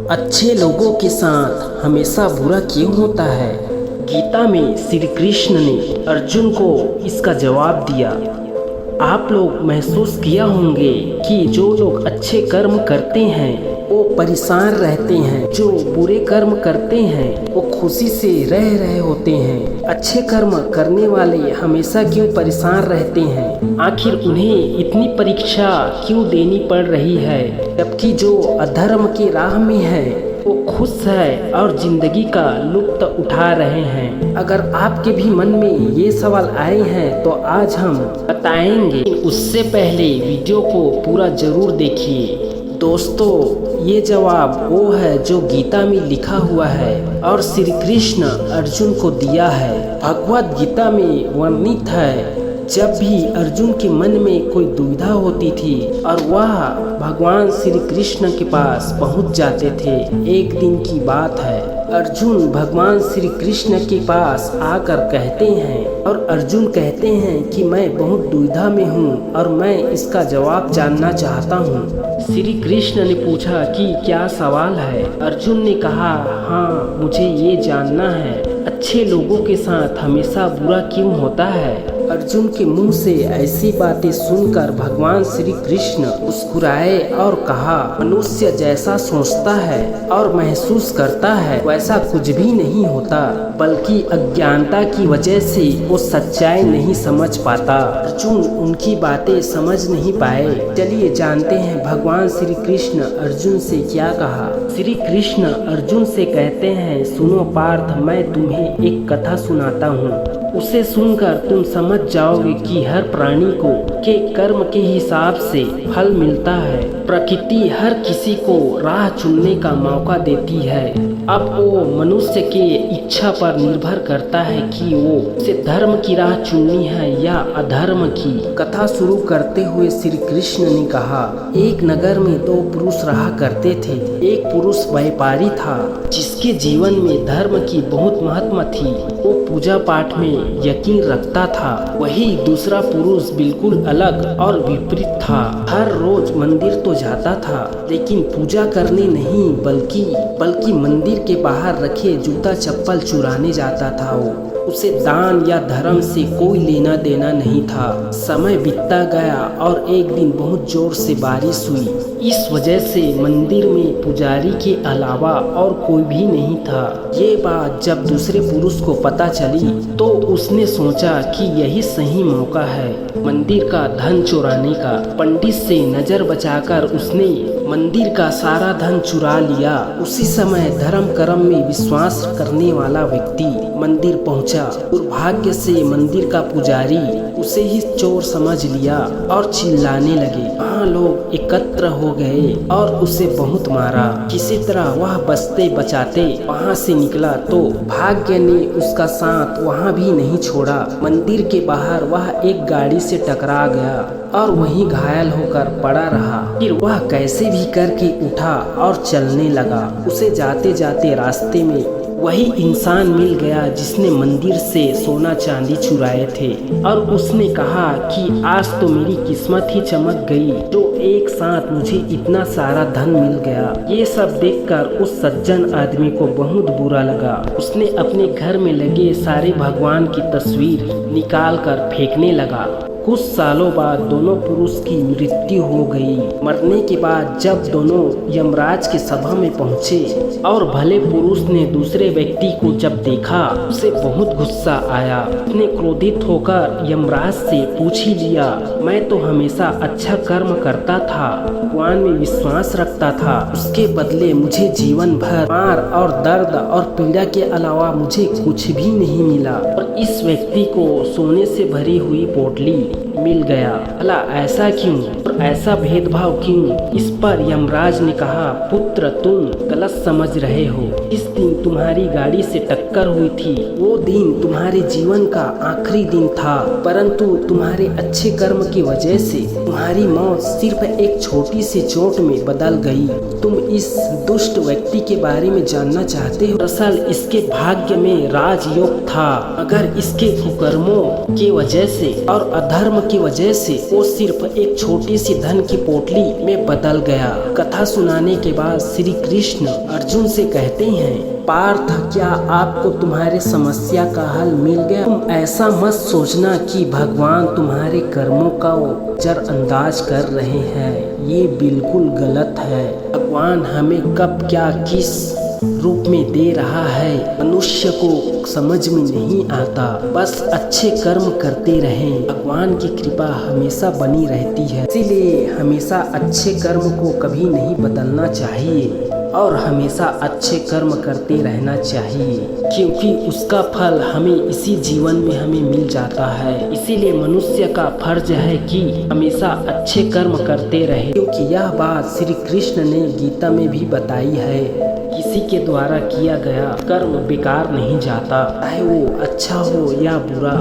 अच्छे लोगों के साथ हमेशा बुरा क्यों होता है? गीता में श्री कृष्ण ने अर्जुन को इसका जवाब दिया। आप लोग महसूस किया होंगे कि जो लोग अच्छे कर्म करते हैं वो परेशान रहते हैं, जो बुरे कर्म करते हैं वो खुशी से रह रहे होते हैं। अच्छे कर्म करने वाले हमेशा क्यों परेशान रहते हैं? आखिर उन्हें इतनी परीक्षा क्यों देनी पड़ रही है, जबकि जो अधर्म के राह में है वो खुश है और जिंदगी का लुत्फ उठा रहे हैं। अगर आपके भी मन में ये सवाल आए हैं तो आज हम बताएंगे। उससे पहले वीडियो को पूरा जरूर देखिए। दोस्तों, ये जवाब वो है जो गीता में लिखा हुआ है और श्री कृष्ण अर्जुन को दिया है। भगवद गीता में वर्णित है, जब भी अर्जुन के मन में कोई दुविधा होती थी और वह भगवान श्री कृष्ण के पास पहुंच जाते थे। एक दिन की बात है, अर्जुन भगवान श्री कृष्ण के पास आकर कहते हैं और अर्जुन कहते हैं कि मैं बहुत दुविधा में हूँ और मैं इसका जवाब जानना चाहता हूँ। श्री कृष्ण ने पूछा कि क्या सवाल है? अर्जुन ने कहा, हाँ, मुझे ये जानना है, अच्छे लोगों के साथ हमेशा बुरा क्यों होता है? अर्जुन के मुंह से ऐसी बातें सुनकर भगवान श्री कृष्ण मुस्कुराए और कहा, मनुष्य जैसा सोचता है और महसूस करता है वैसा कुछ भी नहीं होता, बल्कि अज्ञानता की वजह से वो सच्चाई नहीं समझ पाता। अर्जुन उनकी बातें समझ नहीं पाए। चलिए जानते हैं भगवान श्री कृष्ण अर्जुन से क्या कहा। श्री कृष्ण अर्जुन से कहते हैं, सुनो पार्थ, मैं तुम्हें एक कथा सुनाता हूँ। उसे सुनकर तुम समझ जाओगे कि हर प्राणी को के कर्म के हिसाब से फल मिलता है। प्रकृति हर किसी को राह चुनने का मौका देती है। अब वो मनुष्य के इच्छा पर निर्भर करता है कि वो उसे धर्म की राह चुननी है या अधर्म की। कथा शुरू करते हुए श्री कृष्ण ने कहा, एक नगर में दो पुरुष रहा करते थे। एक पुरुष व्यापारी था जिसके जीवन में धर्म की बहुत महत्व थी। वो पूजा पाठ में यकीन रखता था। वही दूसरा पुरुष बिल्कुल अलग और विपरीत था। हर रोज मंदिर तो जाता था, लेकिन पूजा करने नहीं बल्कि मंदिर के बाहर रखे जूता चप्पल चुराने जाता था। वो उसे दान या धर्म से कोई लेना देना नहीं था। समय बीतता गया और एक दिन बहुत जोर से बारिश हुई। इस वजह से मंदिर में पुजारी के अलावा और कोई भी नहीं था। ये बात जब दूसरे पुरुष को पता चली तो उसने सोचा कि यही सही मौका है मंदिर का धन चुराने का। पंडित से नजर बचाकर उसने मंदिर का सारा धन चुरा लिया। उसी समय धर्म कर्म में विश्वास करने वाला व्यक्ति मंदिर पहुंचा। दुर्भाग्य से मंदिर का पुजारी उसे ही चोर समझ लिया और चिल्लाने लगे। वहाँ लोग एकत्र हो गए और उसे बहुत मारा। किसी तरह वह बचते बचाते वहाँ से निकला तो भाग्य ने उसका साथ वहाँ भी नहीं छोड़ा। मंदिर के बाहर वह एक गाड़ी से टकरा गया और वहीं घायल होकर पड़ा रहा। फिर वह कैसे भी करके उठा और चलने लगा। उसे जाते जाते रास्ते में वही इंसान मिल गया जिसने मंदिर से सोना चांदी चुराए थे और उसने कहा कि आज तो मेरी किस्मत ही चमक गई जो एक साथ मुझे इतना सारा धन मिल गया। ये सब देखकर उस सज्जन आदमी को बहुत बुरा लगा। उसने अपने घर में लगे सारे भगवान की तस्वीर निकाल कर फेंकने लगा। कुछ सालों बाद दोनों पुरुष की मृत्यु हो गई। मरने के बाद जब दोनों यमराज की सभा में पहुंचे और भले पुरुष ने दूसरे व्यक्ति को जब देखा उसे बहुत गुस्सा आया। उसने क्रोधित होकर यमराज से पूछ ही लिया, मैं तो हमेशा अच्छा कर्म करता था, भगवान में विश्वास रखता था, उसके बदले मुझे जीवन भर मार और दर्द और पीड़ा के अलावा मुझे कुछ भी नहीं मिला और इस व्यक्ति को सोने से भरी हुई पोटली मिल गया। भला ऐसा क्यों और ऐसा भेदभाव क्यों? इस पर यमराज ने कहा, पुत्र तुम गलत समझ रहे हो। इस दिन तुम्हारी गाड़ी से टक्कर हुई थी, वो दिन तुम्हारे जीवन का आखिरी दिन था, परंतु तुम्हारे अच्छे कर्म की वजह से तुम्हारी मौत सिर्फ एक छोटी सी चोट में बदल गई। तुम इस दुष्ट व्यक्ति के बारे में जानना चाहते हो? दरअसल इसके भाग्य में राजयोग था। अगर इसके कुकर्मों की वजह से और अधर्म की वजह से वो सिर्फ एक छोटी सी धन की पोटली में बदल गया। कथा सुनाने के बाद श्री कृष्ण अर्जुन से कहते हैं, पार्थ, क्या आपको तुम्हारे समस्या का हल मिल गया? तुम ऐसा मत सोचना कि भगवान तुम्हारे कर्मों का नजरअंदाज कर रहे हैं। ये बिल्कुल गलत है। भगवान हमें कब क्या किस रूप में दे रहा है मनुष्य को समझ में नहीं आता। बस अच्छे कर्म करते रहें, भगवान की कृपा हमेशा बनी रहती है। इसीलिए हमेशा अच्छे कर्म को कभी नहीं बदलना चाहिए और हमेशा अच्छे कर्म करते रहना चाहिए, क्योंकि उसका फल हमें इसी जीवन में हमें मिल जाता है। इसीलिए मनुष्य का फर्ज है कि हमेशा अच्छे कर्म करते रहे, क्योंकि यह बात श्री कृष्ण ने गीता में भी बताई है। किसी के द्वारा किया गया कर्म बेकार नहीं जाता, चाहे वो अच्छा हो या बुरा।